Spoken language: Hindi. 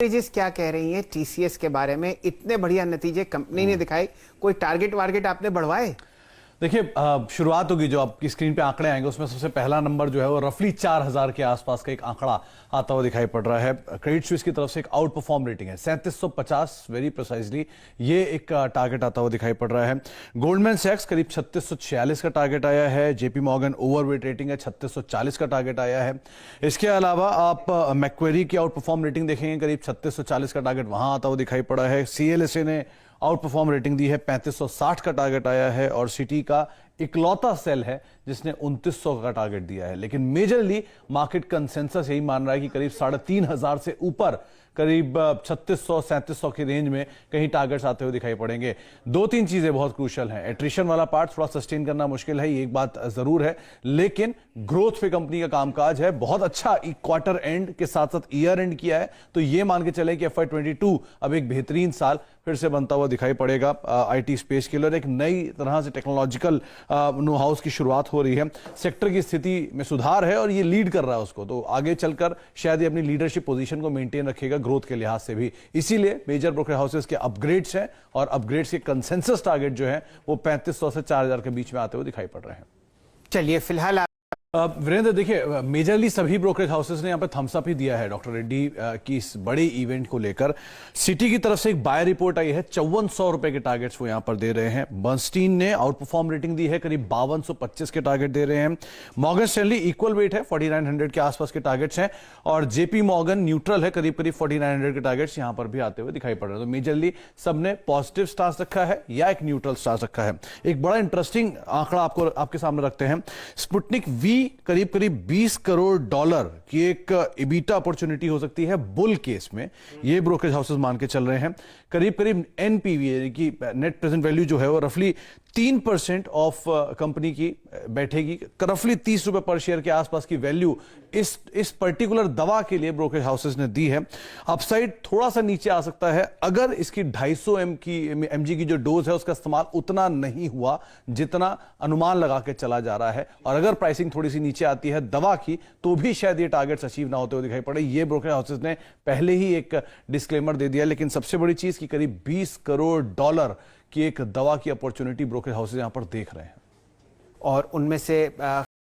ब्रोकरेजेस क्या कह रही हैं टीसीएस के बारे में? इतने बढ़िया नतीजे कंपनी ने दिखाए, कोई टारगेट वारगेट आपने बढ़वाए? देखिए, शुरुआत होगी, जो आपकी स्क्रीन पे आंकड़े आएंगे उसमें सबसे पहला नंबर जो है वो रफली 4000 के आसपास का एक आंकड़ा आता हुआ दिखाई पड़ रहा है। क्रेडिट स्विस की तरफ से एक आउट परफॉर्म रेटिंग है 3750, वेरी प्रिसाइजली ये एक टारगेट आता हुआ दिखाई पड़ रहा है। गोल्डमैन सैक्स करीब 3646 का टारगेट आया है। जेपी मॉर्गन ओवरवेट रेटिंग है, 3640 का टारगेट आया है। इसके अलावा आप मैक्वेरी की आउट परफॉर्म रेटिंग देखेंगे, करीब 3640 का टारगेट वहां आता हुआ दिखाई पड़ा है। सीएलएसए ने आउट परफॉर्म रेटिंग दी है, 3560 का टारगेट आया है। और सिटी का इकलौता सेल है जिसने 2900 का टारगेट दिया है। लेकिन मेजरली मार्केट कंसेंसस यही मान रहा है कि करीब 3500 से ऊपर, करीब 3600-3700 की रेंज में कहीं टारगेट्स आते हुए दिखाई पड़ेंगे। दो तीन चीजें बहुत क्रूशियल हैं। एट्रिशन वाला पार्ट थोड़ा सस्टेन करना मुश्किल है, ये एक बात जरूर है, लेकिन ग्रोथ पे कंपनी का कामकाज है बहुत अच्छा। क्वार्टर एंड के साथ साथ ईयर एंड किया है, तो ये मान के चले कि FY22 अब एक बेहतरीन साल फिर से बनता हुआ दिखाई पड़ेगा आईटी स्पेस के लिए। एक नई तरह से टेक्नोलॉजिकल नो हाउस की शुरुआत हो रही है। सेक्टर की स्थिति में सुधार है और ये लीड कर रहा है उसको, तो आगे चलकर शायद ये अपनी लीडरशिप पोजीशन को मेंटेन रखेगा ग्रोथ के लिहाज से भी। इसीलिए मेजर ब्रोकर हाउसेस के अपग्रेड्स हैं और अपग्रेड्स के कंसेंसस टारगेट जो है वो 3500 से 4000 के बीच में आते हुए दिखाई पड़ रहे हैं। चलिए फिलहाल वीरेंद्र, देखिए, मेजरली सभी ब्रोकरेज हाउसेस ने यहाँ पे थम्स अप ही दिया है डॉक्टर रेड्डी की इस बड़े इवेंट को लेकर। सिटी की तरफ से एक बाय रिपोर्ट आई है, 5400 रुपए के टारगेट्स वो यहाँ पर दे रहे हैं। बर्नस्टीन ने आउट परफॉर्म रेटिंग दी है, करीब 5225 के टारगेट दे रहे हैं। मॉर्गन स्टैनली इक्वल वेट है, 4900 के आसपास के टारगेट्स हैं। और जेपी मॉर्गन न्यूट्रल है, करीब 4900 के टारगेट्स यहाँ पर भी आते हुए दिखाई पड़ रहे हैं। तो मेजरली सबने पॉजिटिव स्टांस रखा है या एक न्यूट्रल स्टांस रखा है। एक बड़ा इंटरेस्टिंग आंकड़ा आपके सामने रखते हैं। स्पुतनिक वी करीब करीब $20 करोड़ की एक इबिटा अपॉर्चुनिटी हो सकती है बुल केस में, ये ब्रोकरेज हाउसेस मान के चल रहे हैं। करीब करीब एनपीवी यानी कि नेट प्रेजेंट वैल्यू जो है वो रफली 3% ऑफ कंपनी की बैठेगी। रफली 30 रुपए पर शेयर के आसपास की वैल्यू इस पर्टिकुलर दवा के लिए ब्रोकरेज हाउसेस ने दी है। अपसाइड थोड़ा सा नीचे आ सकता है अगर इसकी 250 mg की जो डोज है उसका इस्तेमाल उतना नहीं हुआ जितना अनुमान लगा के चला जा रहा है। और अगर प्राइसिंग थोड़ी सी नीचे आती है दवा की, तो भी शायद ये टारगेट्स अचीव ना होते हुए दिखाई पड़े। ये ब्रोकरेज हाउसेस ने पहले ही एक डिस्क्लेमर दे दिया। लेकिन सबसे बड़ी चीज कि करीब $20 करोड़ की एक दवा की अपॉर्चुनिटी ब्रोकरेज हाउसेस यहां पर देख रहे हैं। और उनमें से